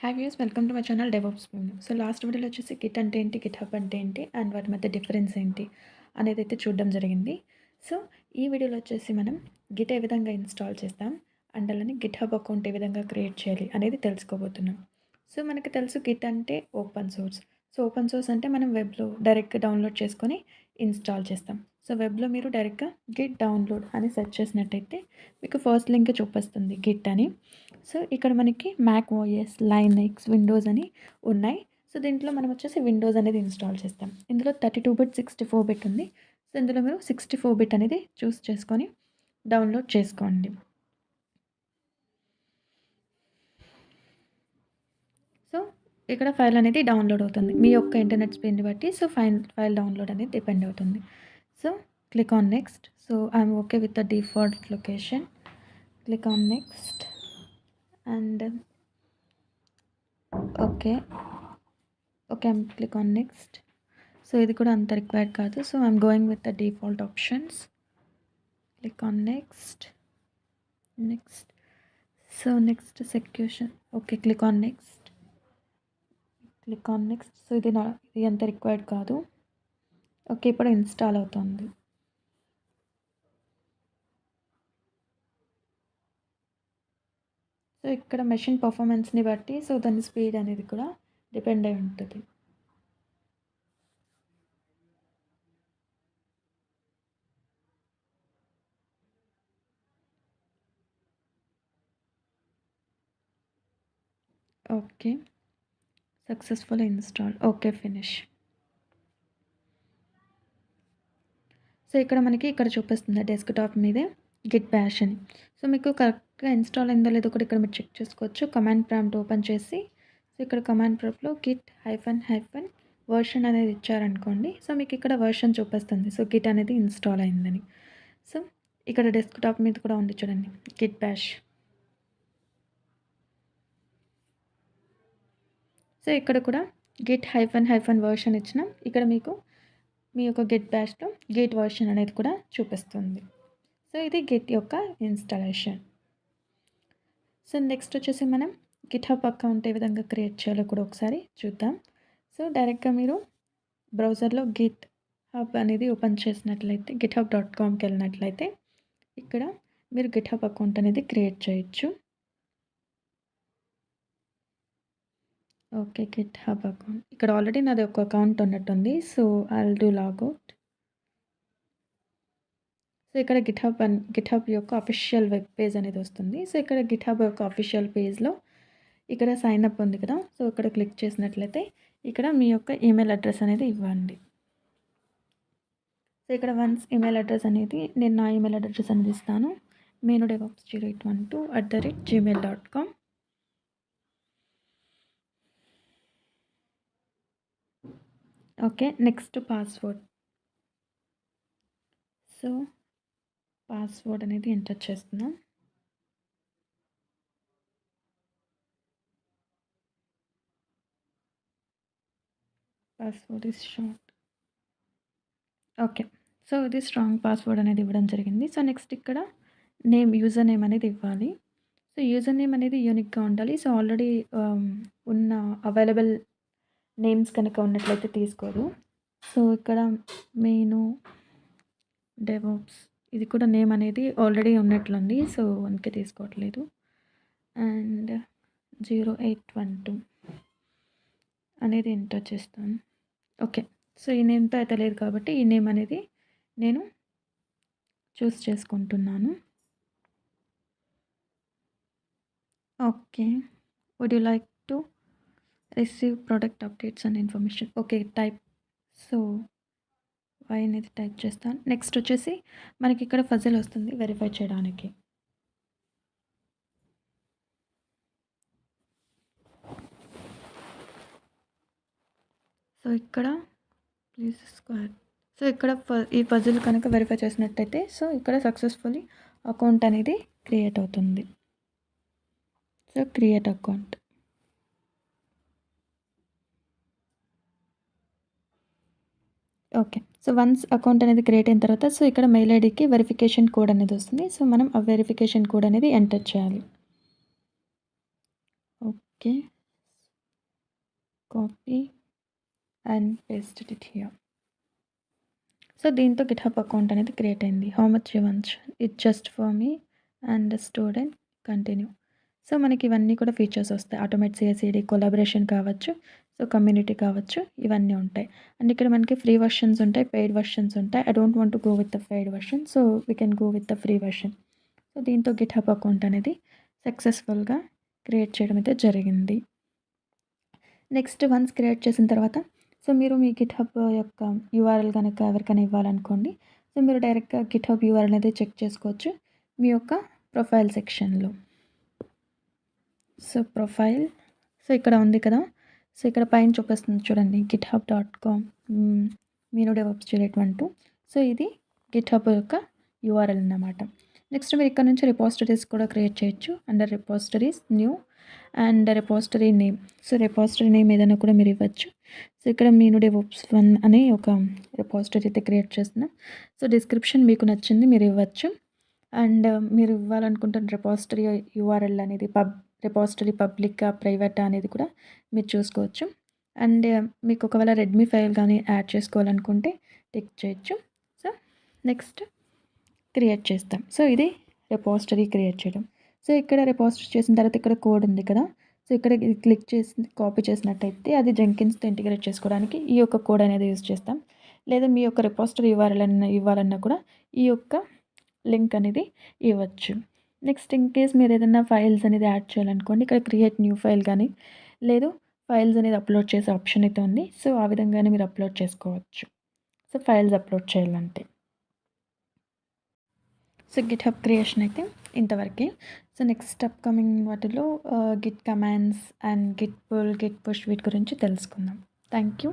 Hi views, welcome to my channel DevOps. So last వీడియోలో వచ్చేసి Git అంటే ఏంటి, గిట్హబ్ అంటే ఏంటి అండ్ వాటి మధ్య డిఫరెన్స్ ఏంటి అనేది అయితే చూడడం జరిగింది. సో ఈ వీడియోలో వచ్చేసి మనం గిట్ ఏ విధంగా ఇన్స్టాల్ చేస్తాం అండ్ అలానే గిట్హబ్ అకౌంట్ ఏ విధంగా క్రియేట్ చేయాలి అనేది తెలుసుకోబోతున్నాం. సో మనకు తెలుసు గిట్ అంటే open source. So open source అంటే మనం వెబ్లో డైరెక్ట్గా డౌన్లోడ్ చేసుకొని ఇన్స్టాల్ చేస్తాం. సో వెబ్లో మీరు డైరెక్ట్గా గిట్ డౌన్లోడ్ అని సెర్చ్ చేసినట్టయితే మీకు ఫస్ట్ లింక్ చూపిస్తుంది గిట్ అని. సో ఇక్కడ మనకి మ్యాక్ ఓఎస్, లైనక్స్, విండోస్ అని ఉన్నాయి. సో దీంట్లో మనం వచ్చేసి విండోస్ అనేది ఇన్స్టాల్ చేస్తాం. ఇందులో 32 బిట్, 64 బిట్ ఉంది. సో ఇందులో మీరు 64 బిట్ అనేది చూస్ చేసుకొని డౌన్లోడ్ చేసుకోండి. సో ఇక్కడ ఫైల్ అనేది డౌన్లోడ్ అవుతుంది మీ యొక్క ఇంటర్నెట్ స్పీడ్ని బట్టి. సో ఫైల్ డౌన్లోడ్ అనేది డిపెండ్ అవుతుంది. So click on next. So I'm okay with the default location. Click on next and okay, I'm click on next. So ఇది కూడా అంత రిక్వైర్డ్ కాదు. So I'm going with the default options. Click on next. So next execution. Okay, click on next. So ఇది అంత required కాదు. Okay, ఇప్పుడు install అవుతుంది. So ఇక్కడ మెషిన్ పర్ఫార్మెన్స్ని బట్టి సో దాని స్పీడ్ అనేది కూడా డిపెండ్ అయి ఉంటుంది. Okay, successful install. Okay, finish. So ఇక్కడ మనకి ఇక్కడ చూపిస్తుంది డెస్క్టాప్ మీదే గిట్ బ్యాష్ అని. సో మీకు కరెక్ట్గా ఇన్స్టాల్ అయిందో లేదో కూడా ఇక్కడ మీరు చెక్ చేసుకోవచ్చు. కమాండ్ ప్రాంప్ట్ ఓపెన్ చేసి సో ఇక్కడ కమాండ్ ప్రాంప్ట్లో గిట్ హైఫన్ వర్షన్ అనేది ఇచ్చారనుకోండి. సో మీకు ఇక్కడ వర్షన్ చూపిస్తుంది. సో గిట్ అనేది ఇన్స్టాల్ అయిందని. సో ఇక్కడ డెస్క్టాప్ మీద కూడా ఉంది చూడండి, గిట్ బ్యాష్. సో ఇక్కడ కూడా గిట్ హైఫన్ వర్షన్ ఇచ్చినాం. ఇక్కడ మీకు మీ యొక్క గిట్ బ్యాష్లో గిట్ వర్షన్ అనేది కూడా చూపిస్తుంది. సో ఇది గిట్ యొక్క ఇన్స్టాలేషన్. సో నెక్స్ట్ వచ్చేసి మనం గిట్హబ్ అకౌంట్ ఏ విధంగా క్రియేట్ చేయాలో కూడా ఒకసారి చూద్దాం. సో డైరెక్ట్గా మీరు బ్రౌజర్లో గిట్ హబ్ అనేది ఓపెన్ చేసినట్లయితే github.comకి వెళ్ళినట్లయితే ఇక్కడ మీరు గిట్హబ్ అకౌంట్ అనేది క్రియేట్ చేయొచ్చు. ఓకే, గిట్హబ్ అకౌంట్ ఇక్కడ ఆల్రెడీ నాది ఒక అకౌంట్ ఉన్నట్టుంది. So I will do logout. So ఇక్కడ గిట్హబ్ యొక్క అఫీషియల్ వెబ్ పేజ్ అనేది వస్తుంది. సో ఇక్కడ గిట్హబ్ యొక్క అఫీషియల్ పేజ్లో ఇక్కడ సైన్ అప్ ఉంది కదా. సో ఇక్కడ క్లిక్ చేసినట్లయితే ఇక్కడ మీ యొక్క ఈమెయిల్ అడ్రస్ అనేది ఇవ్వండి. సో ఇక్కడ వన్స్ ఈమెయిల్ అడ్రస్ అనేది నేను నా ఈమెయిల్ అడ్రస్ అనేది ఇస్తాను. menu.devops0812@gmail.com. Okay, next password. So password అనేది ఎంటర్ చేస్తున్నాం. Password is short. Okay, so ఇది స్ట్రాంగ్ పాస్వర్డ్ అనేది ఇవ్వడం జరిగింది. సో నెక్స్ట్ ఇక్కడ యూజర్ నేమ్ అనేది ఇవ్వాలి. సో యూజర్ నేమ్ అనేది యూనిక్గా ఉండాలి. సో ఆల్రెడీ ఉన్న అవైలబుల్ నేమ్స్ కనుక ఉన్నట్లయితే తీసుకోదు. సో ఇక్కడ మెయిన్ డెవోప్స్ ఇది కూడా నేమ్ అనేది ఆల్రెడీ ఉన్నట్లుంది. సో అందుకే తీసుకోవట్లేదు. అండ్ 0812 అనేది ఎంటర్ చేస్తాను. ఓకే, సో ఈ నేమ్తో అయితే లేదు కాబట్టి ఈ నేమ్ అనేది నేను చూస్ చేసుకుంటున్నాను. Okay, would you like to receive product updates and information. Okay, type. So Y అనేది టైప్ చేస్తాను. నెక్స్ట్ వచ్చేసి మనకి ఇక్కడ ఫజిల్ వస్తుంది వెరిఫై చేయడానికి. సో ఇక్కడ ప్లీజ్ స్క్వేర్. సో ఇక్కడ ఈ పజిల్ కనుక వెరిఫై చేసినట్టయితే సో ఇక్కడ సక్సెస్ఫుల్లీ అకౌంట్ అనేది క్రియేట్ అవుతుంది. So create account. Okay, so once account అనేది క్రియేట్ అయిన తర్వాత సో ఇక్కడ మెయిల్ ఐడికి వెరిఫికేషన్ కోడ్ అనేది వస్తుంది. సో మనం ఆ వెరిఫికేషన్ కోడ్ అనేది ఎంటర్ చేయాలి. Okay, copy and pasted it here. So దీంతో గిట్‌హబ్ అకౌంట్ అనేది క్రియేట్ అయింది. How much you want it just for me and student continue. So మనకి ఇవన్నీ కూడా ఫీచర్స్ వస్తాయి. ఆటోమేట్ CICD కొలాబరేషన్ కావచ్చు, సో కమ్యూనిటీ కావచ్చు, ఇవన్నీ ఉంటాయి. అండ్ ఇక్కడ మనకి ఫ్రీ వర్షన్స్ ఉంటాయి, పెయిడ్ వర్షన్స్ ఉంటాయి. I don't want to go with the paid version, so we can go with the free version. So దీంతో గిట్‌హబ్ అకౌంట్ అనేది సక్సెస్ఫుల్గా క్రియేట్ చేయడం అయితే జరిగింది. నెక్స్ట్ వన్స్ క్రియేట్ చేసిన తర్వాత సో మీరు మీ గిట్‌హబ్ యొక్క యూఆర్ఎల్ కనుక ఎవరికైనా ఇవ్వాలనుకోండి. సో మీరు డైరెక్ట్‌గా గిట్‌హబ్ యూఆర్ఎల్ అనేది చెక్ చేసుకోవచ్చు మీ యొక్క ప్రొఫైల్ సెక్షన్‌లో. సో ప్రొఫైల్, సో ఇక్కడ ఉంది కదా, సో ఇక్కడ పైన చూపిస్తుంది చూడండి github.com మీను డెవలప్స్ చేయలేట్ 12. సో ఇది గిట్‌హబ్ యొక్క యూఆర్ఎల్ అన్నమాట. నెక్స్ట్ మీరు ఇక్కడ నుంచి రిపోజిటరీస్ కూడా క్రియేట్ చేయొచ్చు. Under repositories new and repository name. So repository name ఏదైనా కూడా మీరు ఇవ్వచ్చు. సో ఇక్కడ మీను డెవోప్స్ 1 అనే ఒక రిపోజిటరీ అయితే క్రియేట్ చేస్తున్నాం. సో డిస్క్రిప్షన్ మీకు నచ్చింది మీరు ఇవ్వచ్చు. అండ్ మీరు ఇవ్వాలనుకుంటున్న రిపోజిటరీ యూఆర్ఎల్ అనేది రిపోజిటరీ పబ్లికా, ప్రైవేటా అనేది కూడా మీరు చూసుకోవచ్చు. అండ్ మీకు ఒకవేళ రెడ్మీ ఫైల్ కానీ యాడ్ చేసుకోవాలనుకుంటే టిక్ చేయొచ్చు. సో నెక్స్ట్ క్రియేట్ చేస్తాం. సో ఇది రిపోజిటరీ క్రియేట్ చేయడం. సో ఇక్కడ రిపోజిటరీ చేసిన తర్వాత ఇక్కడ కోడ్ ఉంది కదా, సో ఇక్కడ ఇది క్లిక్ చేసి కాపీ చేసినట్టయితే అది జెంకిన్స్‌తో ఇంటిగ్రేట్ చేసుకోవడానికి ఈ యొక్క కోడ్ అనేది యూజ్ చేస్తాం. లేదా మీ యొక్క రిపోజిటరీ యూఆర్ఎల్ ఇవ్వాలన్నా కూడా ఈ యొక్క లింక్ అనేది ఇవ్వచ్చు. నెక్స్ట్ ఇన్ కేస్ మీరు ఏదైనా ఫైల్స్ అనేది యాడ్ చేయాలనుకోండి, ఇక్కడ క్రియేట్ న్యూ ఫైల్ కానీ లేదు ఫైల్స్ అనేది అప్లోడ్ చేసే ఆప్షన్ అయితే ఉంది. సో ఆ విధంగానే మీరు అప్లోడ్ చేసుకోవచ్చు. సో ఫైల్స్ అప్లోడ్ చేయాలంటే. సో గిట్‌హబ్ క్రియేషన్ అయితే ఇంతవరకే. సో నెక్స్ట్ అప్‌కమింగ్ వాటిలో git commands and git pull, git push వీటి గురించి తెలుసుకుందాం. Thank you.